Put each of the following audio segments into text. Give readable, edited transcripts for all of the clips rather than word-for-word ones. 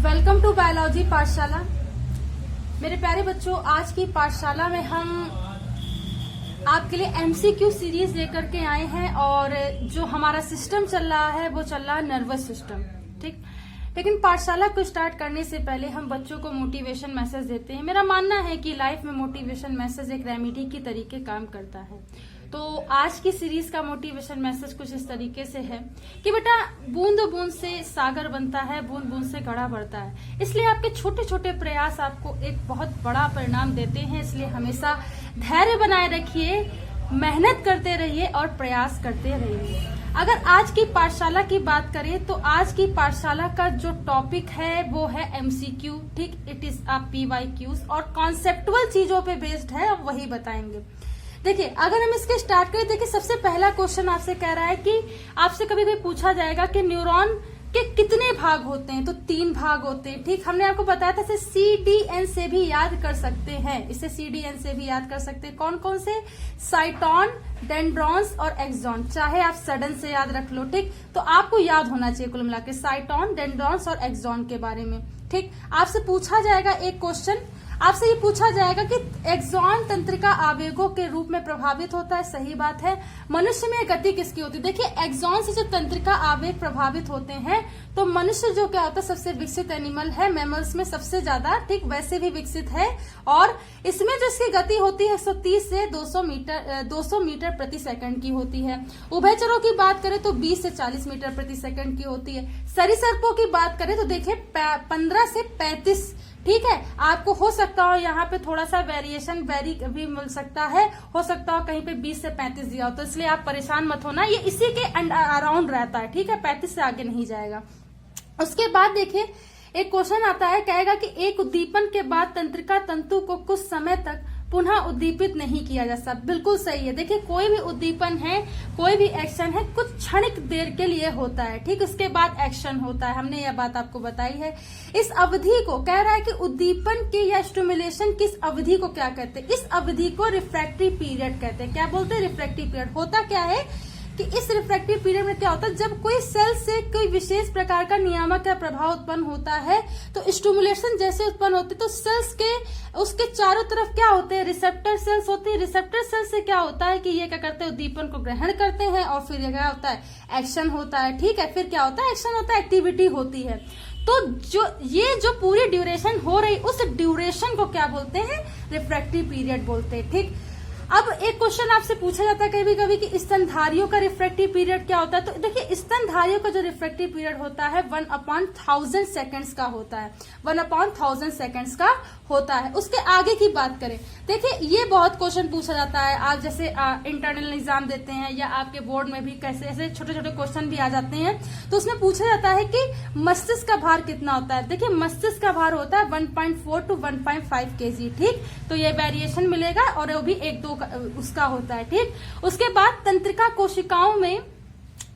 Welcome to biology पाठशाला। मेरे प्यारे बच्चों, आज की पाठशाला में हम आपके लिए एमसीक्यू सीरीज लेकर के आए हैं और जो हमारा सिस्टम चल रहा है वो चल रहा है नर्वस सिस्टम। ठीक, लेकिन पाठशाला को स्टार्ट करने से पहले हम बच्चों को मोटिवेशन मैसेज देते हैं। मेरा मानना है कि लाइफ में मोटिवेशन मैसेज एक रेमेडी की तरीके काम करता है। तो आज की सीरीज का मोटिवेशन मैसेज कुछ इस तरीके से है कि बेटा, बूंद बूंद से सागर बनता है, बूंद बूंद से घड़ा बढ़ता है। इसलिए आपके छोटे छोटे प्रयास आपको एक बहुत बड़ा परिणाम देते हैं। इसलिए हमेशा धैर्य बनाए रखिए, मेहनत करते रहिए और प्रयास करते रहिए। अगर आज की पाठशाला की बात करें तो आज की पाठशाला का जो टॉपिक है वो है एमसीक्यू। ठीक, इट इज अ पीवाईक्यूज और कॉन्सेप्टुअल चीजों पे बेस्ड है, अब वही बताएंगे। देखिए, अगर हम इसके स्टार्ट करें, देखिए सबसे पहला क्वेश्चन आपसे कह रहा है कि आपसे कभी कभी पूछा जाएगा कि न्यूरॉन के कितने भाग होते हैं, तो 3 भाग होते हैं। ठीक, हमने आपको बताया था इसे CDN से भी याद कर सकते हैं, इसे CDN से भी याद कर सकते हैं। कौन कौन से? साइटॉन, डेंड्रॉन्स और एक्सॉन। चाहे आप सडन से याद रख लो, ठीक, तो आपको याद होना चाहिए कुल मिला के साइटॉन, डेंड्रॉन्स और एक्सॉन के बारे में। ठीक, आपसे पूछा जाएगा एक क्वेश्चन, आपसे ये पूछा जाएगा कि एक्सॉन तंत्रिका आवेगों के रूप में प्रभावित होता है। सही बात है। मनुष्य में गति किसकी होती है? देखिए, एक्सॉन से जो तंत्रिका आवेग प्रभावित होते हैं तो मनुष्य जो क्या होता है, सबसे विकसित एनिमल है, मैमल्स में सबसे ज्यादा, ठीक, वैसे भी विकसित है। और इसमें जो इसकी गति होती है 130 से 200 मीटर प्रति सेकंड की होती है। उभयचरों की बात करें तो 20 से 40 मीटर प्रति सेकंड की होती है। सरीसृपों की बात करें तो देखिए 15 से 35। ठीक है, आपको हो सकता हो यहाँ पे थोड़ा सा वेरिएशन भी मिल सकता है, हो सकता हो कहीं पे 20 से 35 दिया हो, तो इसलिए आप परेशान मत होना, ये इसी के अराउंड रहता है। ठीक है, 35 से आगे नहीं जाएगा। उसके बाद देखिए एक क्वेश्चन आता है, कहेगा कि एक उद्दीपन के बाद तंत्रिका तंतु को कुछ समय तक पुनः उद्दीपित नहीं किया जा सकता। बिल्कुल सही है। देखिए, कोई भी उद्दीपन है, कोई भी एक्शन है, कुछ क्षणिक देर के लिए होता है। ठीक, उसके बाद एक्शन होता है, हमने यह बात आपको बताई है। इस अवधि को कह रहा है कि उद्दीपन की या स्टिमुलेशन की इस अवधि को क्या कहते हैं? इस अवधि को रिफ्रैक्टिव पीरियड कहते हैं। क्या बोलते हैं? Refractive period. होता क्या है कि इस रिफ्रैक्टिव पीरियड में क्या होता है, जब कोई सेल से कोई विशेष प्रकार का नियामक या प्रभाव उत्पन्न होता है तो स्टिमुलेशन जैसे उत्पन्न होते तो सेल्स के उसके चारों तरफ क्या होते हैं? रिसेप्टर सेल्स होते हैं। रिसेप्टर सेल से क्या होता है कि ये क्या करते हैं? उद्दीपन को ग्रहण करते हैं और फिर ये क्या होता है? एक्शन होता है। ठीक है, फिर क्या होता है? एक्शन होता है, एक्टिविटी होती है। तो जो पूरी ड्यूरेशन हो रही, उस ड्यूरेशन को क्या बोलते हैं? रिफ्रैक्टिव पीरियड बोलते हैं। ठीक, अब एक क्वेश्चन आपसे पूछा जाता है कभी कभी कि स्तनधारियों का रिफ्रैक्टिव पीरियड क्या होता है? तो देखिए, स्तनधारियों का जो रिफ्रैक्टिव पीरियड होता है 1/1000 सेकंड्स का होता है। 1/1000 सेकंड्स का होता है। उसके आगे की बात करें, देखिए ये बहुत क्वेश्चन पूछा जाता है। आप जैसे इंटरनल एग्जाम देते हैं या आपके बोर्ड में भी कैसे ऐसे छोटे छोटे क्वेश्चन भी आ जाते हैं, तो उसमें पूछा जाता है कि मस्तिष्क का भार कितना होता है। देखिए, मस्तिष्क का भार होता है 1.4 to 1.5 kg। ठीक, तो ये वेरिएशन मिलेगा और वो भी 1-2 उसका होता है। ठीक, उसके बाद तंत्रिका कोशिकाओं में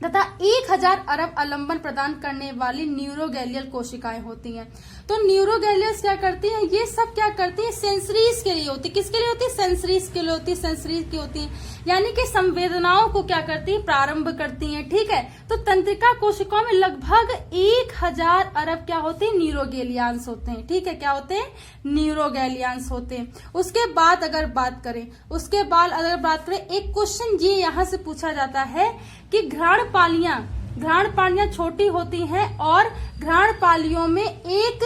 तथा 1000 अरब आलंबन प्रदान करने वाली न्यूरोगैलियल कोशिकाएं होती हैं। तो न्यूरोगैलियल्स क्या करती हैं? ये सब क्या करती हैं? सेंसरीज के लिए होती है। किसके लिए होती है? सेंसरीज के लिए होती है, सेंसरीज की होती है, यानी कि संवेदनाओं को क्या करती है? प्रारंभ करती हैं। ठीक है, तो तंत्रिका कोशिकाओं में लगभग 1000 अरब क्या होते हैं? न्यूरोगैलियंस होते हैं। ठीक है, क्या होते हैं? न्यूरोगैलियंस होते हैं। उसके बाद अगर बात करें, एक क्वेश्चन ये यहाँ से पूछा जाता है कि घ्राणपालियां छोटी होती हैं और घ्राणपालियों में एक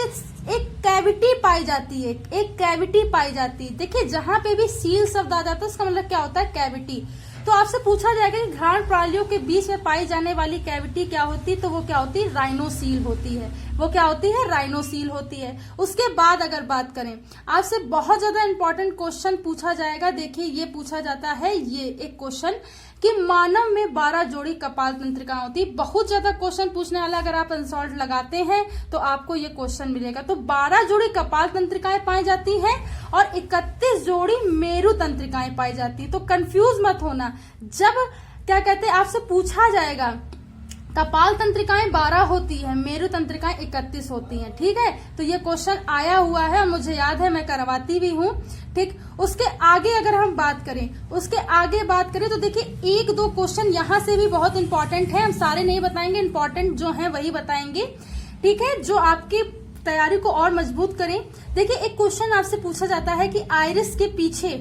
कैविटी पाई जाती है, एक कैविटी पाई जाती है। देखिए, जहां पे भी सील शब्द आ जाता है उसका मतलब क्या होता है? कैविटी। तो आपसे पूछा जाएगा कि घ्राणपालियों के बीच में पाई जाने वाली कैविटी क्या होती है? तो वो क्या होती है? राइनोसील होती है। वो क्या होती है? राइनोसील होती है। उसके बाद अगर बात करें, आपसे बहुत ज्यादा इंपॉर्टेंट क्वेश्चन पूछा जाएगा। देखिए, ये पूछा जाता है, ये एक क्वेश्चन कि मानव में 12 जोड़ी कपाल तंत्रिकाएं होती है। बहुत ज्यादा क्वेश्चन पूछने वाला, अगर आप अनसॉल्व लगाते हैं तो आपको ये क्वेश्चन मिलेगा। तो 12 जोड़ी कपाल तंत्रिकाएं पाई जाती हैं और 31 जोड़ी मेरु तंत्रिकाएं पाई जाती है। तो कंफ्यूज मत होना, जब क्या कहते हैं आपसे पूछा जाएगा कपाल तंत्रिकाएं 12 होती है, मेरु तंत्रिकाएं 31 होती हैं। ठीक है, तो ये क्वेश्चन आया हुआ है, मुझे याद है, मैं करवाती भी हूँ। ठीक, उसके आगे अगर हम बात करें तो देखिए 1-2 क्वेश्चन यहाँ से भी बहुत इंपॉर्टेंट है। हम सारे नहीं बताएंगे, इंपॉर्टेंट जो है वही बताएंगे। ठीक है, जो आपकी तैयारी को और मजबूत करें। देखिए, एक क्वेश्चन आपसे पूछा जाता है कि आइरिस के पीछे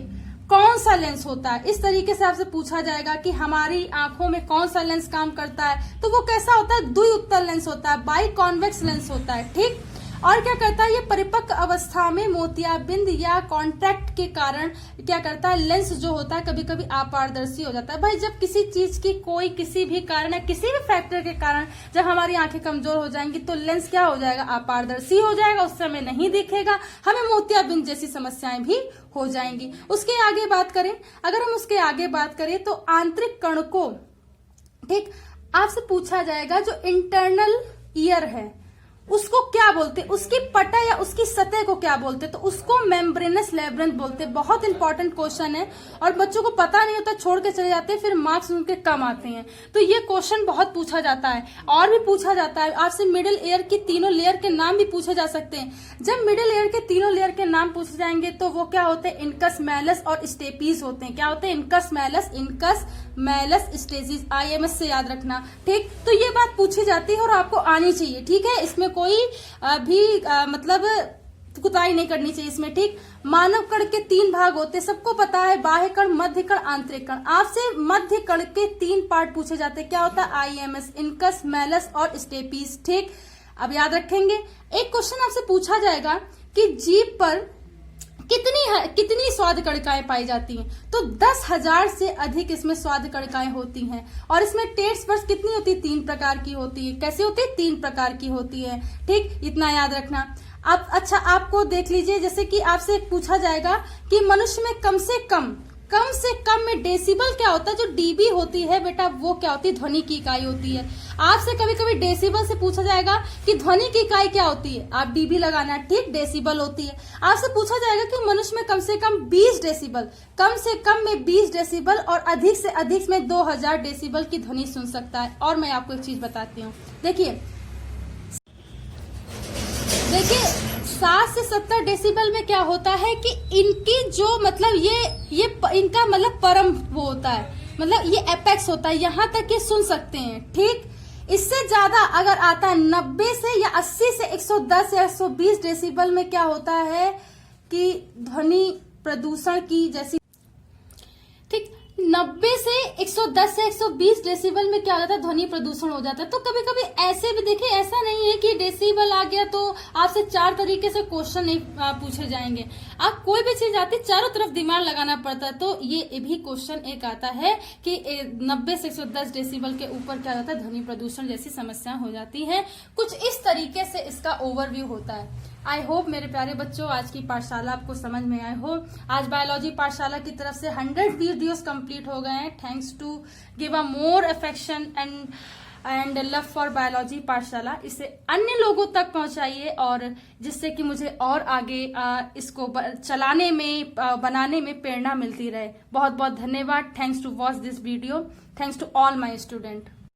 कौन सा लेंस होता है। इस तरीके से आपसे पूछा जाएगा कि हमारी आंखों में कौन सा लेंस काम करता है, तो वो कैसा होता है, द्विउत्तल लेंस होता है, बाई कॉन्वेक्स लेंस होता है। ठीक, और क्या करता है, ये परिपक्व अवस्था में मोतियाबिंद या कॉन्ट्रैक्ट के कारण क्या करता है, लेंस जो होता है कभी कभी अपारदर्शी हो जाता है। भाई, जब किसी चीज की कोई किसी भी कारण या किसी भी फैक्टर के कारण जब हमारी आंखें कमजोर हो जाएंगी तो लेंस क्या हो जाएगा, अपारदर्शी हो जाएगा, उस समय नहीं दिखेगा, हमें मोतियाबिंद जैसी समस्याएं भी हो जाएंगी। उसके आगे बात करें, अगर हम उसके आगे बात करें तो आंतरिक कण को, ठीक, आपसे पूछा जाएगा जो इंटरनल ईयर है उसको क्या बोलते, उसकी पटा या उसकी सतह को क्या बोलते, तो उसको मेम्ब्रेनस लेब्रिंथ बोलते। बहुत इंपॉर्टेंट क्वेश्चन है और बच्चों को पता नहीं होता, छोड़ के चले जाते हैं, फिर मार्क्स उनके कम आते हैं। तो ये क्वेश्चन बहुत पूछा जाता है। और भी पूछा जाता है आपसे, मिडिल ईयर की तीनों लेयर के नाम भी पूछे जा सकते हैं। जब मिडिल ईयर के तीनों लेयर के नाम पूछे जाएंगे तो वो क्या होते हैं, इनकस, मैलस और स्टेपीज होते हैं। क्या होते हैं, इनकस, मैलस, स्टेजीज। IMS से याद रखना। ठीक, तो ये बात पूछी जाती है और आपको आनी चाहिए। ठीक है, इसमें कोई भी मतलब कुताही नहीं करनी चाहिए इसमें। ठीक, मानव कण के 3 भाग होते हैं, सबको पता है, बाह्य कण, मध्य कण, आंतरिक कण। आपसे मध्य कण के 3 पार्ट पूछे जाते हैं। क्या होता है, IMS, इनकस, मैलस और स्टेपीज। ठीक, अब याद रखेंगे। एक क्वेश्चन आपसे पूछा जाएगा कि जीभ पर कितनी स्वाद कणिकाएं पाई जाती हैं, तो 10,000 से अधिक इसमें स्वाद कणिकाएं होती हैं। और इसमें टेस्ट बर्ड्स कितनी होती है, 3 प्रकार की होती है। कैसे होती है, 3 प्रकार की होती है। ठीक, इतना याद रखना। अब अच्छा, आपको देख लीजिए, जैसे कि आपसे पूछा जाएगा कि मनुष्य में कम से कम में डेसिबल क्या होता है, जो डीबी होती है बेटा वो क्या होती है, ध्वनि की इकाई होती है। आपसे कभी कभी डेसिबल से पूछा जाएगा कि ध्वनि की इकाई क्या होती है, आप डीबी लगाना। ठीक, डेसिबल होती है। आपसे पूछा जाएगा कि मनुष्य में कम से कम 20 डेसिबल, कम से कम में 20 डेसिबल और अधिक से अधिक में 2000 डेसिबल की ध्वनि सुन सकता है। और मैं आपको एक चीज बताती हूँ, देखिए 60 से 70 डेसिबल में क्या होता है कि इनकी जो मतलब ये इनका मतलब परम वो होता है, मतलब ये एपेक्स होता है, यहां तक ये सुन सकते हैं। ठीक, इससे ज्यादा अगर आता है 90 से या 80 से 110 या 120 डेसिबल में क्या होता है कि ध्वनि प्रदूषण की जैसी। ठीक, 90 से 110 से 120 डेसिबल में क्या हो जाता है, ध्वनि प्रदूषण हो जाता है। तो कभी कभी ऐसे भी देखिए, ऐसा नहीं है कि डेसिबल आ गया तो आपसे 4 तरीके से क्वेश्चन नहीं पूछे जाएंगे। आप कोई भी चीज आती है, चारों तरफ दिमाग लगाना पड़ता है। तो ये भी क्वेश्चन एक आता है कि 90 से 110 डेसिबल के ऊपर क्या होता है, ध्वनि प्रदूषण जैसी समस्या हो जाती है। कुछ इस तरीके से इसका ओवरव्यू होता है। आई होप मेरे प्यारे बच्चों आज की पाठशाला आपको समझ में आए हो। आज बायोलॉजी पाठशाला की तरफ से 100 वीडियोस कंप्लीट हो गए हैं। Thanks to give a more affection and love for biology Pathshala. इसे अन्य लोगों तक पहुंचाइए और जिससे कि मुझे और आगे इसको चलाने में बनाने में प्रेरणा मिलती रहे। बहुत बहुत धन्यवाद। Thanks to watch this video. Thanks to all my student.